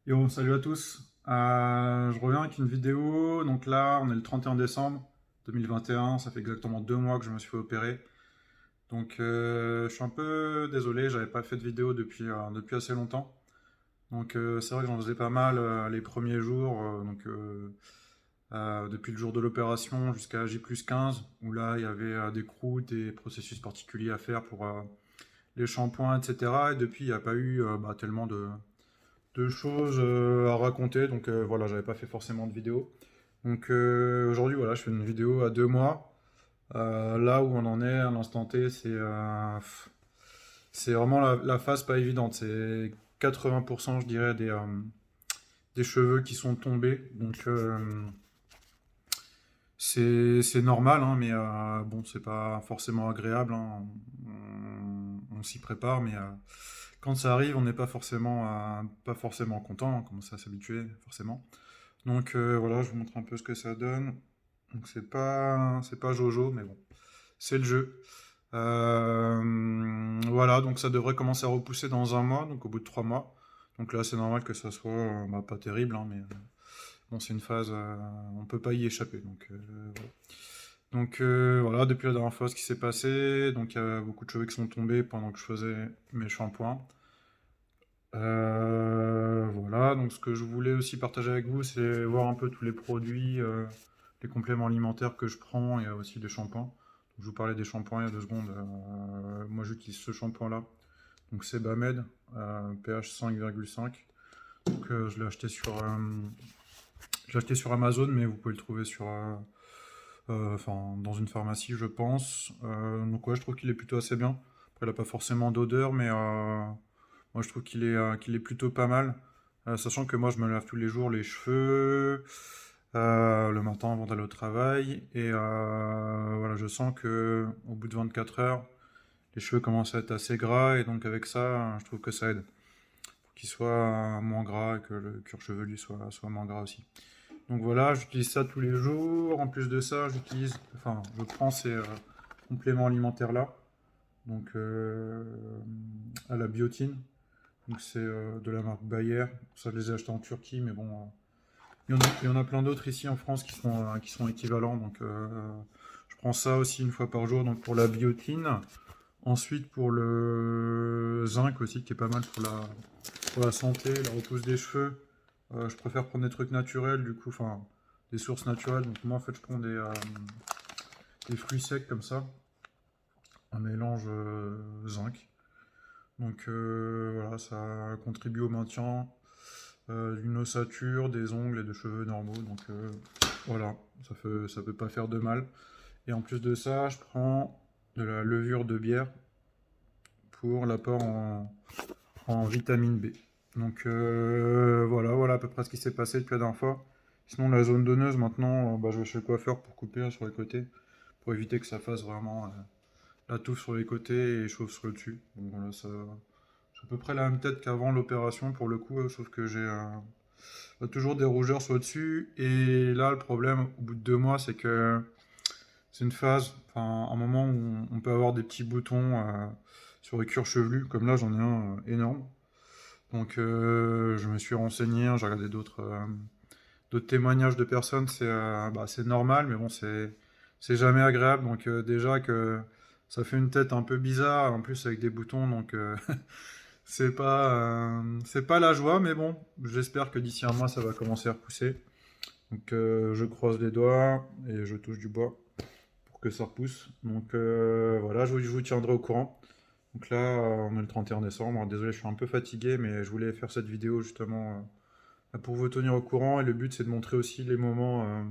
Yo, salut à tous. Je reviens avec une vidéo. Donc là, on est le 31 décembre 2021. Ça fait exactement 2 mois que je me suis fait opérer. Donc je suis un peu désolé, j'avais pas fait de vidéo depuis assez longtemps. Donc c'est vrai que j'en faisais pas mal les premiers jours. Depuis le jour de l'opération jusqu'à J+15, où là, il y avait des croûtes et processus particuliers à faire pour les shampoings, etc. Et depuis, il n'y a pas eu tellement de choses à raconter. Donc voilà, j'avais pas fait forcément de vidéo. Donc aujourd'hui, voilà, je fais une vidéo à 2 mois. Là où on en est à l'instant T, c'est vraiment la phase pas évidente. C'est 80%, je dirais, des cheveux qui sont tombés. Donc c'est normal, hein, mais bon, c'est pas forcément agréable, hein. On s'y prépare, mais quand ça arrive, on n'est pas forcément content. On commence à s'habituer, forcément. Donc voilà, je vous montre un peu ce que ça donne. Donc c'est pas Jojo, mais bon, c'est le jeu. Voilà, donc ça devrait commencer à repousser dans un mois, donc au bout de 3 mois. Donc là, c'est normal que ça soit pas terrible, hein, mais bon, c'est une phase, on peut pas y échapper. Voilà. Donc voilà, depuis la dernière fois, ce qui s'est passé, donc il y a beaucoup de cheveux qui sont tombés pendant que je faisais mes shampoings. Voilà, donc ce que je voulais aussi partager avec vous, c'est voir un peu tous les produits, les compléments alimentaires que je prends et aussi des shampoings. Je vous parlais des shampoings il y a 2 secondes. Moi, j'utilise ce shampoing-là. Donc, c'est Bamed, pH 5,5. Donc, je l'ai acheté sur Amazon, mais vous pouvez le trouver dans une pharmacie, je pense. Donc, ouais, je trouve qu'il est plutôt assez bien. Après, il n'a pas forcément d'odeur, mais moi, je trouve qu'il est plutôt pas mal. Sachant que moi, je me lave tous les jours les cheveux le matin avant d'aller au travail. Et voilà, je sens que au bout de 24 heures, les cheveux commencent à être assez gras. Et donc, avec ça, je trouve que ça aide. Pour qu'ils soient moins gras et que le cuir chevelu soit moins gras aussi. Donc voilà, j'utilise ça tous les jours. En plus de ça, je prends ces compléments alimentaires là. Donc, à la biotine. Donc c'est de la marque Bayer. Ça, je les ai achetés en Turquie, mais bon, il y en a plein d'autres ici en France qui sont équivalents. Donc je prends ça aussi une fois par jour, donc pour la biotine. Ensuite pour le zinc aussi, qui est pas mal pour la santé, la repousse des cheveux. Je préfère prendre des trucs naturels, du coup, enfin des sources naturelles. Donc moi en fait je prends des fruits secs comme ça, un mélange zinc. Donc voilà, ça contribue au maintien d'une ossature, des ongles et de cheveux normaux. Donc voilà, ça peut pas faire de mal. Et en plus de ça, je prends de la levure de bière pour l'apport en vitamine B. Donc voilà à peu près ce qui s'est passé depuis la dernière fois. Sinon, la zone donneuse, maintenant, je vais chez le coiffeur pour couper sur les côtés, pour éviter que ça fasse vraiment la touffe sur les côtés et chauffe sur le dessus. Donc voilà, c'est à peu près la même tête qu'avant l'opération pour le coup, sauf que j'ai toujours des rougeurs sur le dessus. Et là, le problème, au bout de 2 mois, c'est que c'est une phase, enfin, un moment où on peut avoir des petits boutons sur les cuirs chevelus. Comme là, j'en ai un énorme. Donc, je me suis renseigné, hein, j'ai regardé d'autres témoignages de personnes. C'est normal, mais bon, c'est jamais agréable. Donc, déjà que ça fait une tête un peu bizarre, en plus avec des boutons. Donc, c'est pas la joie, mais bon, j'espère que d'ici un mois, ça va commencer à repousser. Donc je croise les doigts et je touche du bois pour que ça repousse. Donc voilà, je vous tiendrai au courant. Donc là, on est le 31 décembre. Alors, désolé, je suis un peu fatigué, mais je voulais faire cette vidéo justement pour vous tenir au courant. Et le but, c'est de montrer aussi les moments,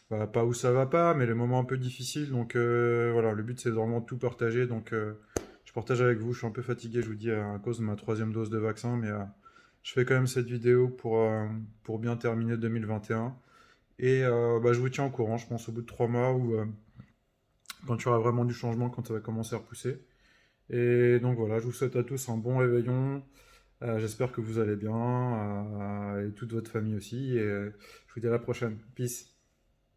pas où ça va pas, mais les moments un peu difficiles. Donc voilà, le but, c'est vraiment tout partager. Donc je partage avec vous. Je suis un peu fatigué, je vous dis, à cause de ma troisième dose de vaccin, mais je fais quand même cette vidéo pour bien terminer 2021. Et je vous tiens au courant, je pense, au bout de 3 mois ou quand il y aura vraiment du changement, quand ça va commencer à repousser. Et donc voilà, je vous souhaite à tous un bon réveillon. J'espère que vous allez bien et toute votre famille aussi. Et je vous dis à la prochaine. Peace.